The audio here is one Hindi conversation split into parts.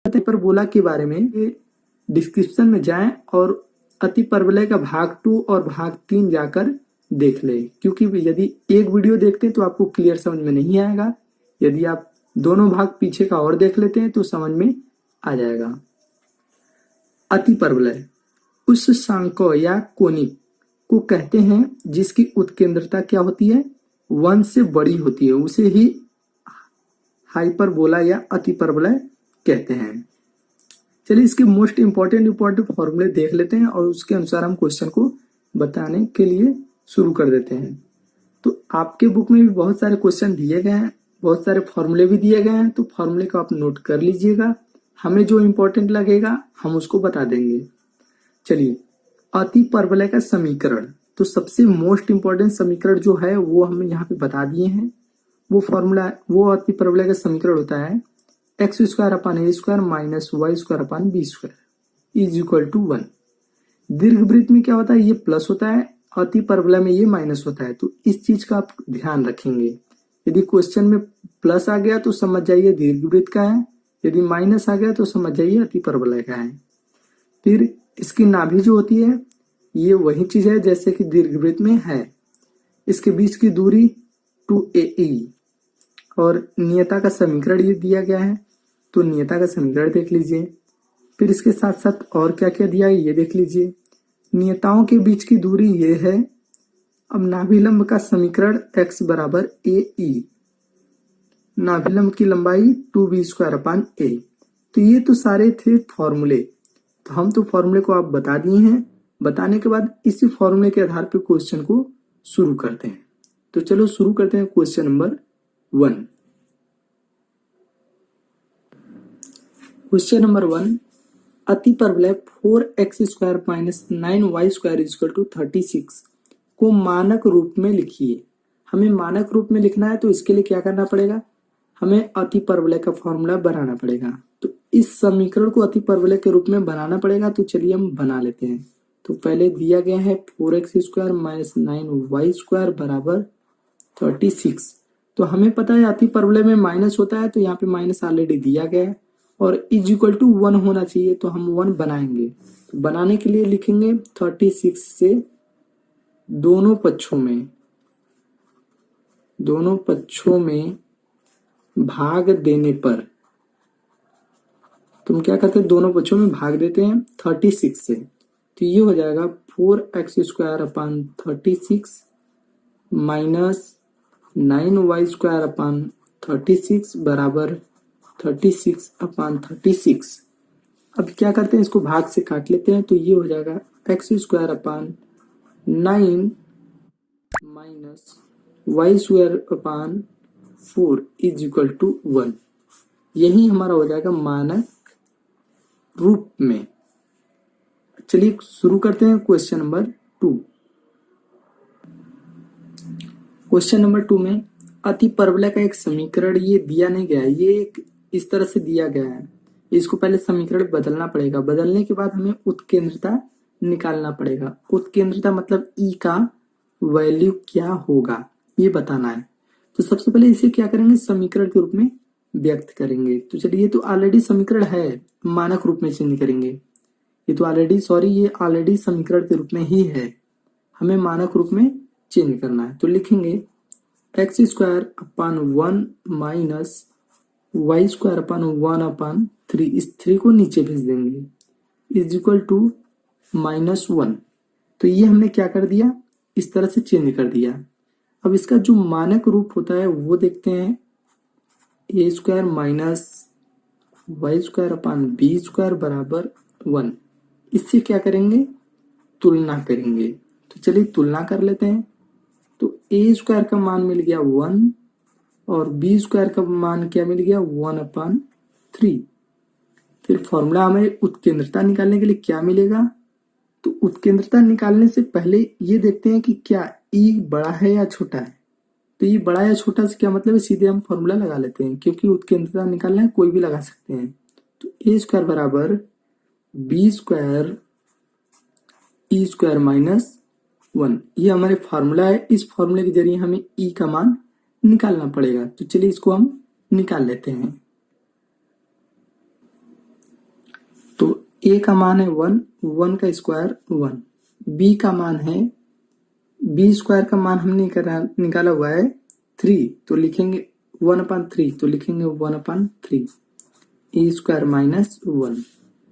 अतिपरबोला के बारे में डिस्क्रिप्शन में जाएं और अतिपरबोला का भाग 2 और भाग 3 जाकर देख लें, क्योंकि यदि एक वीडियो देखते हैं तो आपको क्लियर समझ में नहीं आएगा। यदि आप दोनों भाग पीछे का और देख लेते हैं तो समझ में आ जाएगा। अतिपरवलय उस सांको या कोनिक को कहते हैं जिसकी उत्केंद्रता क्या होती है, 1 से बड़ी होती है, उसे ही हाइपरबोला या अतिपरवलय कहते हैं। चलिए इसके मोस्ट इंपॉर्टेंट फॉर्मूले देख लेते हैं और उसके अनुसार हम क्वेश्चन को बताने के लिए शुरू कर देते हैं। तो आपके बुक में भी बहुत सारे क्वेश्चन दिए गए हैं, बहुत सारे फॉर्मूले भी दिए गए हैं, तो फॉर्मूले को आप नोट कर लीजिएगा। हमें जो इंपॉर्टेंट लगेगा हम उसको बता देंगे। चलिए अतिपरवलय का समीकरण, तो सबसे मोस्ट इंपॉर्टेंट समीकरण जो है वो हम यहाँ पे बता दिए हैं। वो फॉर्मूला, वो अतिपरवलय का समीकरण होता है x² upon a² minus y² upon b² is equal to 1। दीर्घवृत्त में क्या होता है, ये प्लस होता है, अतिपरवलय में ये माइनस होता है। तो इस चीज का आप ध्यान रखेंगे। यदि क्वेश्चन में प्लस आ गया तो समझ जाइए दीर्घवृत्त का है, यदि माइनस आ गया तो समझ जाइए अतिपरवलय का है। फिर इसकी नाभि जो होती है ये वही चीज है जैसे कि दीर्घवृत्त में है। इसके बीच की दूरी 2ae और नियता का समीकरण ये दिया गया है, तो नियता का समीकरण देख लीजिए। फिर इसके साथ साथ और क्या क्या दिया है ये देख लीजिए। नियताओं के बीच की दूरी ये है। अब नाभिलंब का समीकरण x बराबर ae, नाभिलंब की लंबाई 2b² अपान a। तो ये तो सारे थे फॉर्मूले, तो हम तो फॉर्मूले को आप बता दिए हैं। बताने के बाद इसी फॉर्मूले के आधार पर क्वेश्चन को शुरू करते हैं। तो चलो शुरू करते हैं क्वेश्चन नंबर 1। क्वेश्चन नंबर 1, अतिपरवलय 4x² minus 9y² equal to 36 को मानक रूप में लिखिए। हमें मानक रूप में लिखना है तो इसके लिए क्या करना पड़ेगा, हमें अतिपरवलय का फॉर्मूला बनाना पड़ेगा। तो इस समीकरण को अतिपरवलय के रूप में बनाना पड़ेगा, तो चलिए हम बना लेते हैं। तो पहले दिया गया है 4x² माइनस 9y² बराबर 36। तो हमें पता है अतिपरवलय में माइनस होता है, तो यहाँ पे माइनस ऑलरेडी दिया गया है और इज इक्वल टू 1 होना चाहिए, तो हम 1 बनाएंगे। तो बनाने के लिए लिखेंगे 36 से दोनों पक्षों में भाग देने पर, तुम क्या करते हैं दोनों पक्षों में भाग देते हैं 36 से, तो ये हो जाएगा 4x² अपान 36 माइनस 9y² अपान 36 बराबर 36 अपान 36। अब क्या करते हैं इसको भाग से काट लेते हैं, तो ये हो जाएगा x² upon 9 minus y² upon 4 is equal to 1। यही हमारा हो जाएगा मानक रूप में। चलिए शुरू करते हैं क्वेश्चन नंबर 2। क्वेश्चन नंबर 2 में अतिपरवलय का एक समीकरण ये दिया नहीं गया है, ये एक इस तरह से दिया गया है। इसको पहले समीकरण बदलना पड़ेगा, बदलने के बाद हमें उत्केंद्रता निकालना पड़ेगा। उत्केंद्रता मतलब ई का वैल्यू क्या होगा ये बताना है। तो सबसे पहले इसे क्या करेंगे, समीकरण के रूप में व्यक्त करेंगे। तो चलिए, ये तो ऑलरेडी समीकरण है, मानक रूप में चेंज करेंगे। ये ऑलरेडी समीकरण के रूप में ही है, हमें मानक रूप में चेंज करना है। तो लिखेंगे x² अपान 1 माइनस y² अपान 1 अपान 3, इस 3 को नीचे भेज देंगे, इज इक्वल टू -1। तो ये हमने क्या कर दिया, इस तरह से चेंज कर दिया। अब इसका जो मानक रूप होता है वो देखते हैं, a² minus y² upon b² बराबर 1। इससे क्या करेंगे, तुलना करेंगे। तो चलिए तुलना कर लेते हैं। तो a² का मान मिल गया 1 और b² का मान क्या मिल गया 1 अपान 3। फिर फॉर्मूला हमें उत्केंद्रता निकालने के लिए क्या मिलेगा, तो उत्केंद्रता निकालने से पहले ये देखते हैं कि क्या ई बड़ा है या छोटा है। तो ये बड़ा या छोटा से क्या मतलब है, सीधे हम फॉर्मूला लगा लेते हैं, क्योंकि उत्केंद्रता निकालना है कोई भी लगा सकते हैं। तो a² बराबर b² e² माइनस 1, ये हमारे फार्मूला है। इस फार्मूले के जरिए हमें ई का मान निकालना पड़ेगा। तो चलिए इसको हम निकाल लेते हैं। ए का मान है 1, 1 का स्क्वायर 1, बी का मान है, बी स्क्वायर का मान हमने निकाला हुआ है 3, तो लिखेंगे 1/3, तो लिखेंगे 1/3 ए स्क्वायर माइनस 1,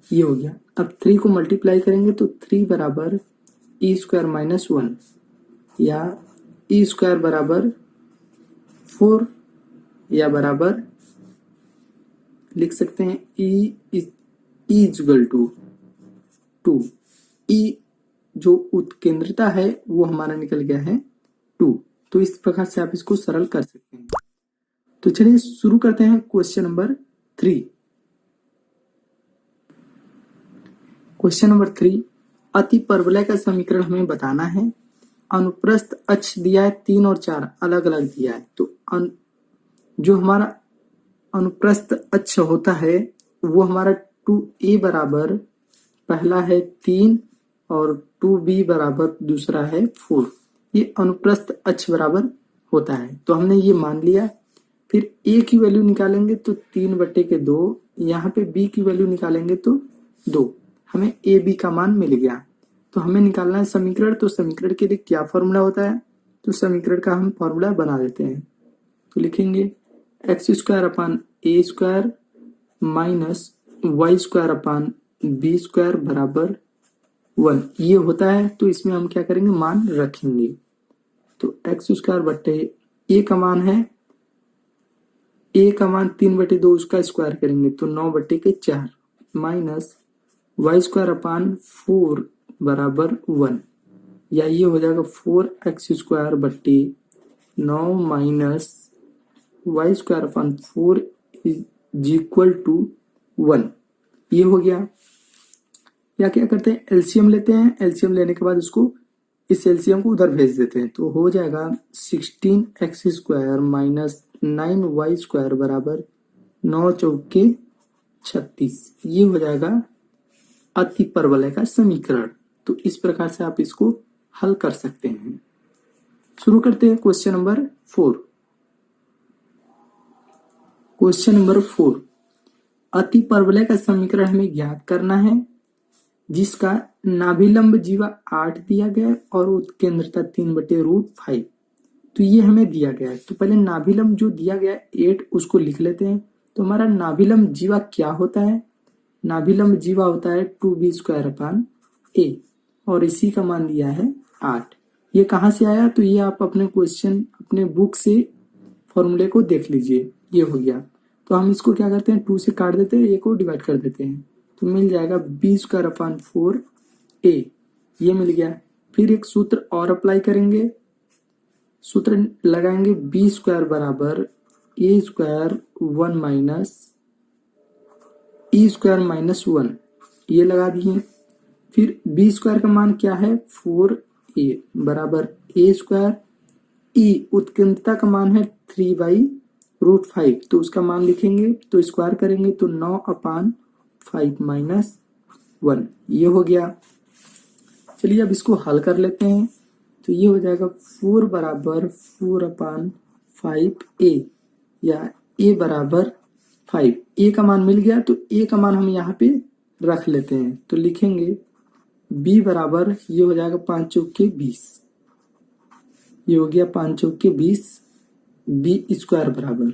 ये हो गया। अब 3 को मल्टीप्लाई करेंगे तो 3 बराबर ए स्क्वायर माइनस 1, या ए स्क्वायर बराबर 4, या बराबर लिख सकते हैं ई इक्वल टू 2। ई जो उत्केंद्रता है वो हमारा निकल गया है 2। तो इस प्रकार से आप इसको सरल कर सकते हैं। तो चलिए शुरू करते हैं क्वेश्चन नंबर 3। क्वेश्चन नंबर 3, अति परवलय का समीकरण हमें बताना है। अनुप्रस्थ अक्ष दिया है 3 और 4 अलग अलग दिया है। तो जो हमारा अनुप्रस्थ अक्ष होता है वो हमारा 2a बराबर पहला है 3 और 2b बराबर दूसरा है 4। ये अनुप्रस्थ अक्ष बराबर होता है, तो हमने ये मान लिया। फिर a की वैल्यू निकालेंगे तो 3/2, यहाँ पे b की वैल्यू निकालेंगे तो 2, हमें a b का मान मिल गया। तो हमें निकालना है समीकरण। तो समीकरण के लिए क्या फॉर्मूला होता है, तो समीकरण का हम फॉर्मूला बना देते हैं। तो लिखेंगे x² माइनस y² बराबर 1, ये होता है। तो इसमें हम क्या करेंगे, मान रखेंगे। तो x² बट्टे a का मान है, a का मान 3/2, उसका स्क्वायर करेंगे तो 9/4 माइनस y² बराबर 1, या ये हो जाएगा 4x² बट्टे 9 minus y² is equal to 1, ये हो गया। या क्या करते हैं, एलसीएम लेते हैं। एलसीएम लेने के बाद उसको, इस एलसीएम को उधर भेज देते हैं। तो हो जाएगा 16x² माइनस 9y² बराबर 9 चौके 36, ये हो जाएगा अति परवलय का समीकरण। तो इस प्रकार से आप इसको हल कर सकते हैं। शुरू करते हैं क्वेश्चन नंबर 4। क्वेश्चन नंबर 4, अति परवलय का समीकरण हमें ज्ञात करना है, जिसका नाभिलंब जीवा 8 दिया गया है और उत्केंद्रता 3/√5। तो ये हमें दिया गया है। तो पहले नाभिलंब जो दिया गया है 8, उसको लिख लेते हैं। तो हमारा नाभिलंब जीवा क्या होता है, नाभिलंब जीवा होता है 2b² और इसी का मान दिया है 8। ये कहाँ से आया, तो ये आप अपने क्वेश्चन, अपने बुक से फॉर्मूले को देख लीजिए। ये हो गया। तो हम इसको क्या करते हैं, 2 से काट देते हैं, a को डिवाइड कर देते हैं, तो मिल जाएगा b²/4a, ये मिल गया। फिर एक सूत्र और अप्लाई करेंगे, सूत्र लगाएंगे b² बराबर a² 1 माइनस e² माइनस 1, ये लगा दिए। फिर b² का मान क्या है 4a बराबर a², e उत्केंद्रता का मान है 3/√5, तो उसका मान लिखेंगे तो स्क्वायर करेंगे तो 9/5 माइनस 1, ये हो गया। चलिए अब इसको हल कर लेते हैं। तो ये हो जाएगा 4 बराबर 4/5a, या a बराबर 5। a का मान मिल गया, तो a का मान हम यहाँ पे रख लेते हैं। तो लिखेंगे b बराबर, ये हो जाएगा 5 चौके 20, ये हो गया 5 चौके 20, b² बराबर।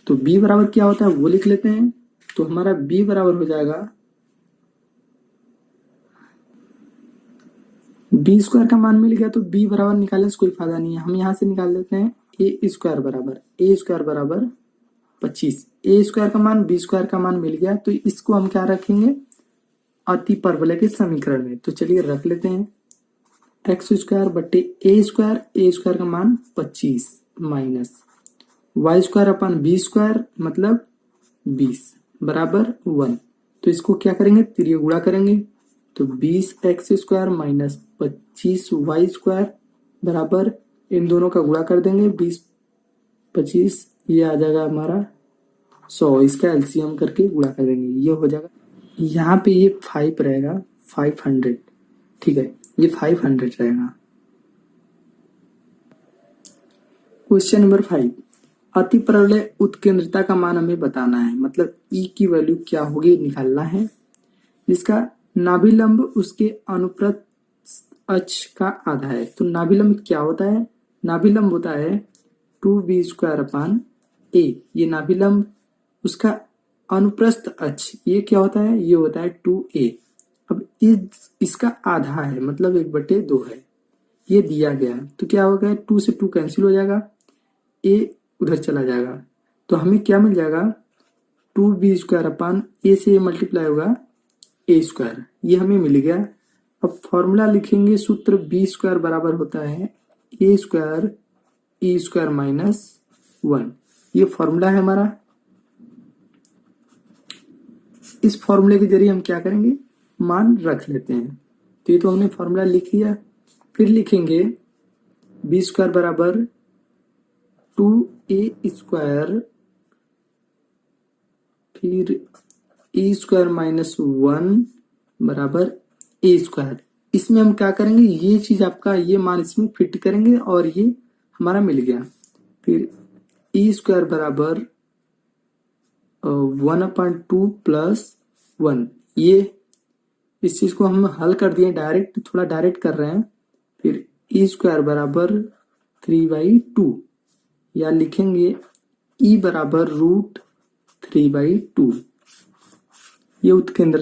तो b बराबर क्या होता है वो लिख लेते हैं। तो हमारा b बराबर हो जाएगा, b² का मान मिल गया, तो b बराबर निकालने से कोई फायदा नहीं है, हम यहाँ से निकाल लेते हैं a² बराबर, a² बराबर 25। a² का मान b² का मान मिल गया, तो इसको हम क्या रखेंगे, अति परवलय के समीकरण में। तो चलिए रख लेते हैं, x² बट्टे a² का मान 25 माइनस y²/b² मतलब 20 बराबर 1। तो इसको क्या करेंगे, त्रिय गुणा करेंगे, तो 20x² माइनस 25y² बराबर, इन दोनों का गुणा कर देंगे, 20 25, ये आ जाएगा हमारा 100, इसका एलसीएम करके गुणा कर देंगे, ये हो जाएगा। यहाँ पे ये 5 रहेगा, 500, ठीक है, ये 500 रहेगा। क्वेश्चन नंबर 5, अति परवलय उत्केंद्रता का मान हमें बताना है, मतलब E की वैल्यू क्या होगी निकालना है। जिसका नाभिलंब उसके अनुप्रस्थ अक्ष का आधा है। तो नाभिलंब क्या होता है? नाभिलंब होता है 2b² a। ये नाभिलंब उसका अनुप्रस्थ अक्ष ये क्या होता है? ये होता है 2a। अब इसका आधा है मतलब 1/2 है। ये दिया गया है तो क्या होगा? 2 से 2 कैंसिल हो जाएगा, a उधर चला जाएगा तो हमें क्या मिल जाएगा? 2b² a से ये मल्टीप्लाई होगा a², ये हमें मिल गया। अब फॉर्मूला लिखेंगे, सूत्र b² बराबर होता है a² e² - 1। ये फॉर्मूला है हमारा। इस फॉर्मूले के जरिए हम क्या करेंगे? मान रख लेते हैं। तो ये तो हमने फॉर्मूला लिख लिया। फिर लिखेंगे b² बराबर 2a², फिर e² - 1 बराबर a²। इसमें हम क्या करेंगे? ये चीज आपका ये मान इसमें फिट करेंगे और ये हमारा मिल गया। फिर e² बराबर 1/2 + 1। ये इस चीज को हम हल कर दिए डायरेक्ट, थोड़ा डायरेक्ट कर रहे हैं। फिर e² बराबर 3/2 या लिखेंगे e बराबर √3/2। ये उत्केंद्र